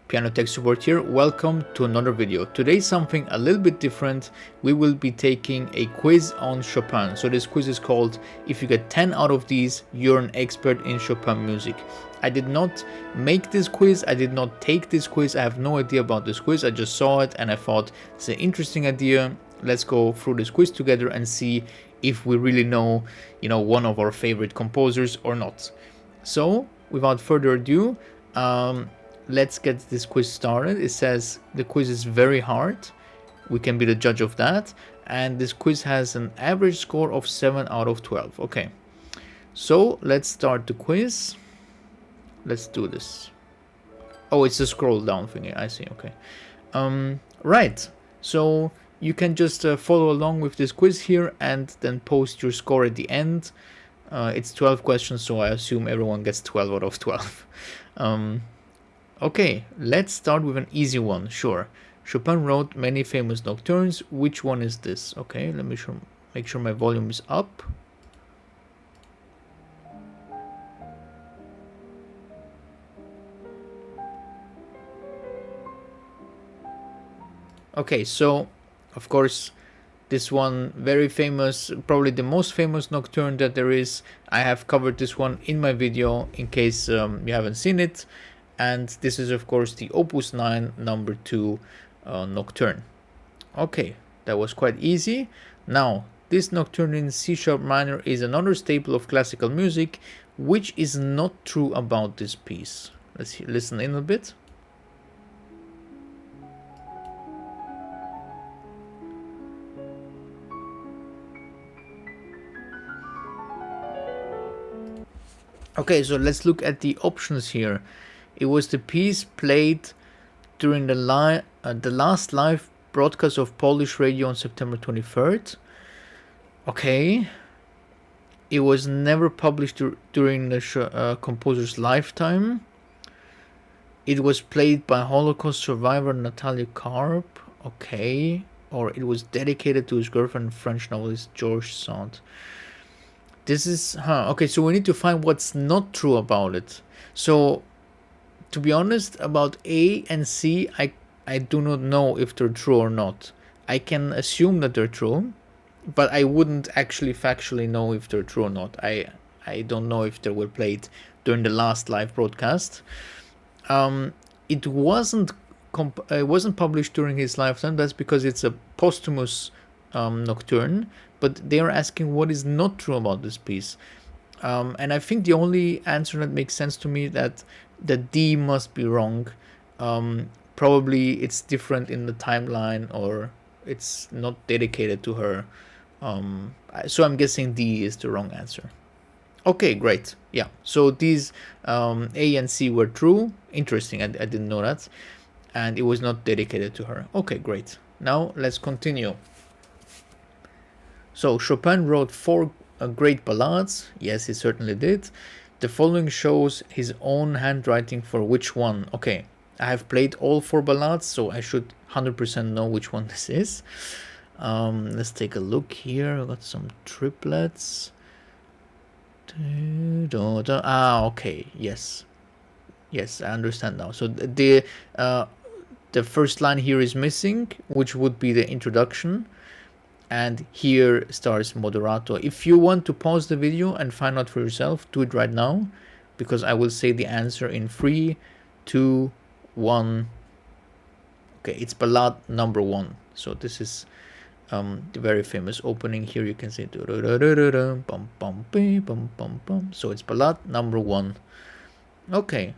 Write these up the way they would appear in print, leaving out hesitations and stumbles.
Piano Tech Support here. Welcome to another video. Today something a little bit different. We will be taking a quiz on Chopin. So this quiz is called if you get 10 out of these, you're an expert in Chopin music. I did not make this quiz, I did not take this quiz, I have no idea about this quiz, I just saw it and I thought it's an interesting idea. Let's go through this quiz together and see if we really know, one of our favorite composers or not. So without further ado, let's get this quiz started. It says the quiz is very hard. We can be the judge of that. And this quiz has an average score of 7 out of 12. Okay, so let's start the quiz. Let's do this. Oh, it's a scroll down thingy. I see. Okay. Right. So you can just follow along with this quiz here and then post your score at the end. It's 12 questions, so I assume everyone gets 12 out of 12. Okay, let's start with an easy one. Sure. Chopin wrote many famous nocturnes. Which one is this? Okay, let me make sure my volume is up. Okay, so of course this one, very famous, probably the most famous nocturne that there is. I have covered this one in my video in case you haven't seen it. And this is of course the Opus 9 number 2 Nocturne. Okay, that was quite easy. Now, this Nocturne in C sharp minor is another staple of classical music, which is not true about this piece. Let's listen in a bit. Okay, so let's look at the options here. It was the piece played during the last live broadcast of Polish radio on September 23rd. Okay. It was never published during the composer's lifetime. It was played by Holocaust survivor Natalia Karp. Okay. Or it was dedicated to his girlfriend, French novelist Georges Sand. This is, okay, so we need to find what's not true about it. So, to be honest, about A and C, I do not know if they're true or not. I can assume that they're true, but I wouldn't actually factually know if they're true or not. I don't know if they were played during the last live broadcast. It wasn't published during his lifetime. That's because it's a posthumous nocturne. But they are asking what is not true about this piece. And I think the only answer that makes sense to me that D must be wrong. Probably it's different in the timeline, or it's not dedicated to her. So I'm guessing D is the wrong answer. Okay, great. Yeah, so these A and C were true. Interesting, I didn't know that. And it was not dedicated to her. Okay, great. Now let's continue. So Chopin wrote 4 great ballades. Yes, he certainly did. The following shows his own handwriting for which one. Okay, I have played all 4 ballades, so I should 100% know which one this is. Let's take a look here. I got some triplets. Okay, yes. Yes, I understand now. So the first line here is missing, which would be the introduction. And here starts moderato. If you want to pause the video and find out for yourself, do it right now, because I will say the answer in 3, 2, 1. Okay, it's ballad number 1. So this is the very famous opening. Here you can say so it's ballad number 1. Okay.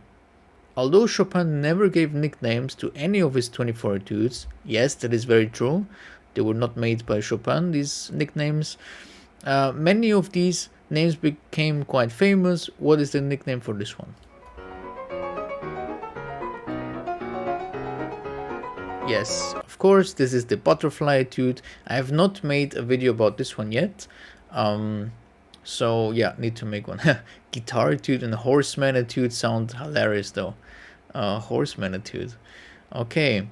Although Chopin never gave nicknames to any of his 24 etudes, yes, that is very true. They were not made by Chopin, these nicknames. Many of these names became quite famous. What is the nickname for this one? Yes, of course, this is the butterfly etude. I have not made a video about this one yet. So yeah, need to make one. Guitar etude and horseman etude sound hilarious though. Horseman etude. Okay.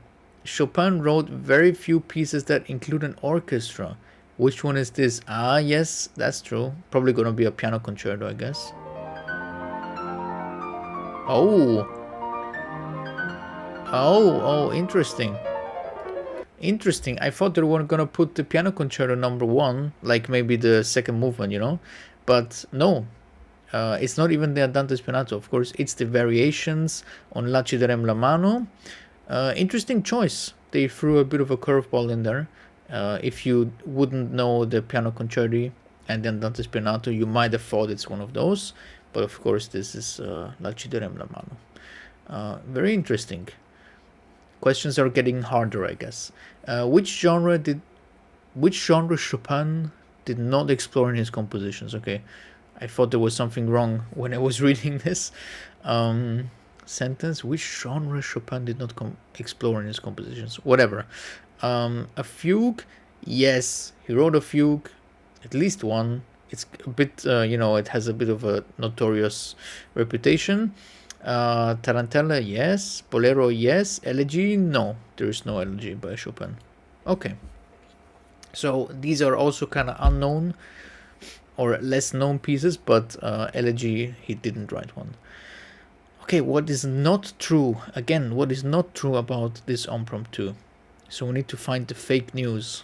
Chopin wrote very few pieces that include an orchestra. Which one is this? Ah, yes, that's true. Probably gonna be a piano concerto, I guess. Oh. Oh, interesting. Interesting. I thought they were gonna put the piano concerto number one, like maybe the second movement, but no. It's not even the Andante Spianato, of course. It's the variations on La ci darem la mano. Interesting choice. They threw a bit of a curveball in there. If you wouldn't know the piano concerti and the Andante Spianato, you might have thought it's one of those. But of course, this is La ci darem la mano. Very interesting. Questions are getting harder, I guess. Which genre Chopin did not explore in his compositions? Okay, I thought there was something wrong when I was reading this sentence. Which genre Chopin did not explore in his compositions? Whatever. A fugue, yes, he wrote a fugue, at least one. It's a bit, it has a bit of a notorious reputation. Tarantella, yes. Bolero, yes. Elegy, no. There is no elegy by Chopin. Okay. So these are also kind of unknown or less known pieces, but elegy, he didn't write one. Okay, what is not true? Again, what is not true about this impromptu? So we need to find the fake news.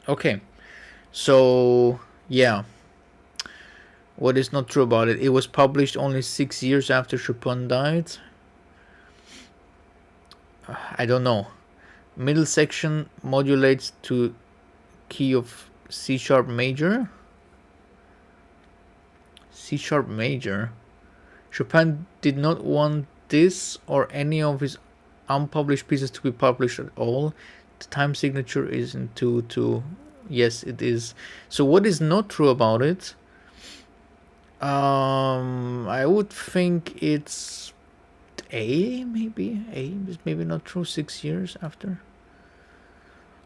Okay, so yeah, what is not true about it? It was published only 6 years after Chopin died. I don't know. Middle section modulates to key of C sharp major. C sharp major. Chopin did not want this or any of his unpublished pieces to be published at all. The time signature is in 2/2. Yes, it is. So what is not true about it? I would think it's A, maybe. A is maybe not true 6 years after.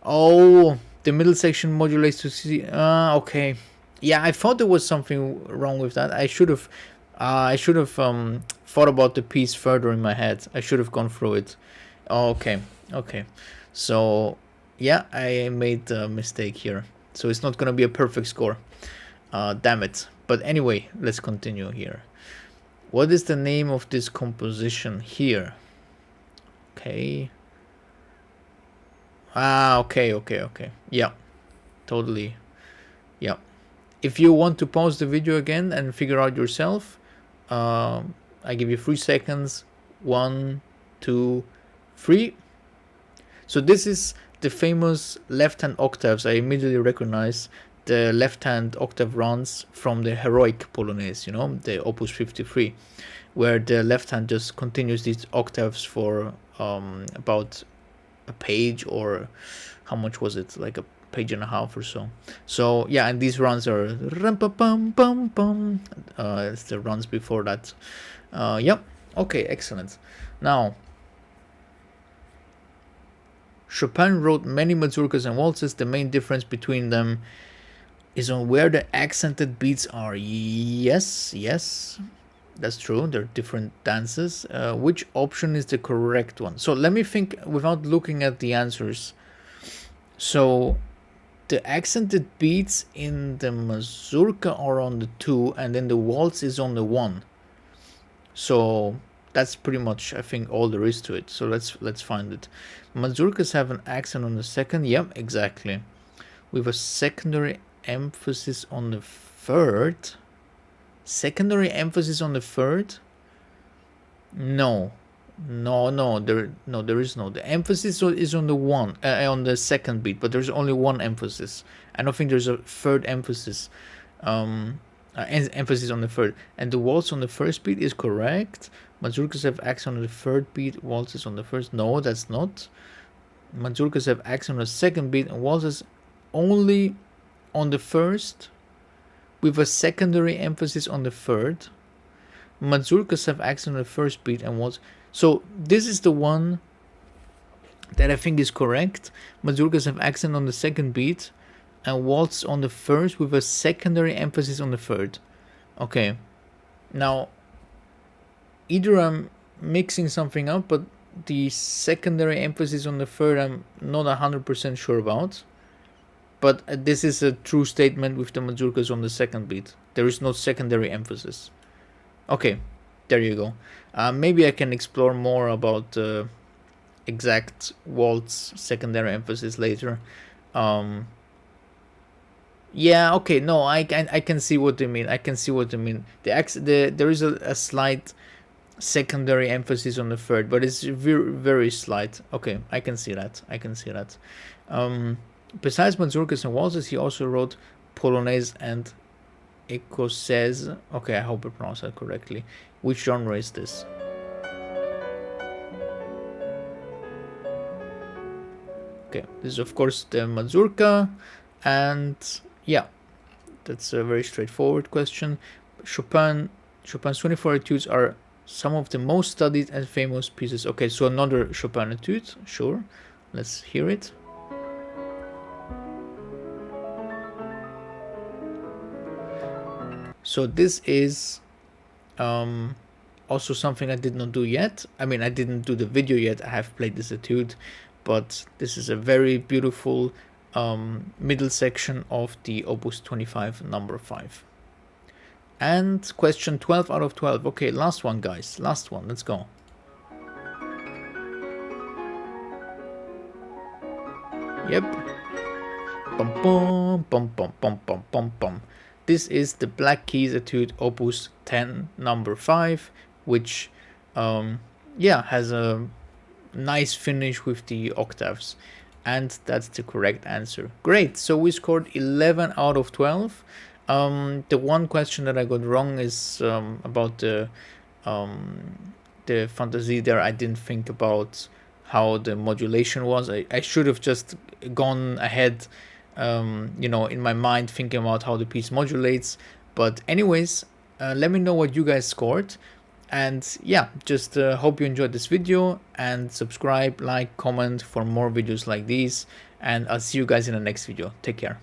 Oh, the middle section modulates to C. Okay. Yeah, I thought there was something wrong with that. I should have thought about the piece further in my head. I should have gone through it. Okay. So, yeah, I made a mistake here. So it's not gonna be a perfect score. Damn it. But anyway, let's continue here. What is the name of this composition here? Okay. Okay. Yeah, totally. Yeah. If you want to pause the video again and figure out yourself, I give you 3 seconds. 1, 2, 3. So this is the famous left-hand octaves. I immediately recognize the left-hand octave runs from the heroique Polonaise, the Opus 53, where the left hand just continues these octaves for about a page, or how much was it? Like a page and a half or so. So yeah, and these runs are it's the runs before that. Yep. Okay, excellent. Now, Chopin wrote many mazurkas and waltzes. The main difference between them is on where the accented beats are. Yes, that's true. They're different dances. Which option is the correct one? So let me think without looking at the answers. So the accented beats in the mazurka are on the 2, and then the waltz is on the 1. So that's pretty much, I think, all there is to it. So let's find it. Mazurkas have an accent on the 2nd. Yep, exactly. With a secondary emphasis on the 3rd. Secondary emphasis on the 3rd? No, there is no. The emphasis is on the 1, on the 2nd beat, but there's only one emphasis. I don't think there's a 3rd emphasis. Emphasis on the 3rd, and the waltz on the 1st beat is correct. Mazurkas have accent on the 3rd beat, waltzes on the 1st. No, that's not. Mazurkas have accent on the 2nd beat, and waltzes only on the 1st, with a secondary emphasis on the 3rd. Mazurkas have accent on the 1st beat and waltz. So this is the one that I think is correct. Mazurkas have accent on the 2nd beat and waltz on the 1st with a secondary emphasis on the 3rd. Okay. Now, either I'm mixing something up, but the secondary emphasis on the 3rd I'm not 100% sure about. but this is a true statement with the mazurkas on the second beat. There is no secondary emphasis. Okay, there you go. Maybe I can explore more about exact waltz secondary emphasis later. Yeah, okay, no, I can see what they mean. I can see what they mean. There is a slight secondary emphasis on the third, but it's very, very slight. Okay, I can see that. I can see that. Besides mazurkas and waltzes, he also wrote Polonaise and ecossaise. Okay, I hope I pronounced that correctly. Which genre is this? Okay, this is of course the mazurka, and yeah, that's a very straightforward question. Chopin's 24 etudes are some of the most studied and famous pieces. Okay, so another Chopin etude, sure. Let's hear it. So this is also something I did not do yet. I mean, I didn't do the video yet. I have played this etude, but this is a very beautiful middle section of the Opus 25 number 5. And question 12 out of 12. Okay, last one, guys. Last one. Let's go. Yep. Bum bum bum bum bum bum bum bum. This is the Black Keys Etude Opus 10 number 5, which has a nice finish with the octaves. And that's the correct answer. Great. So we scored 11 out of 12. The one question that I got wrong is about the fantasy there. I didn't think about how the modulation was. I should have just gone ahead, in my mind, thinking about how the piece modulates. But anyways, let me know what you guys scored. And yeah, just hope you enjoyed this video, and subscribe, like, comment for more videos like these. And I'll see you guys in the next video. Take care.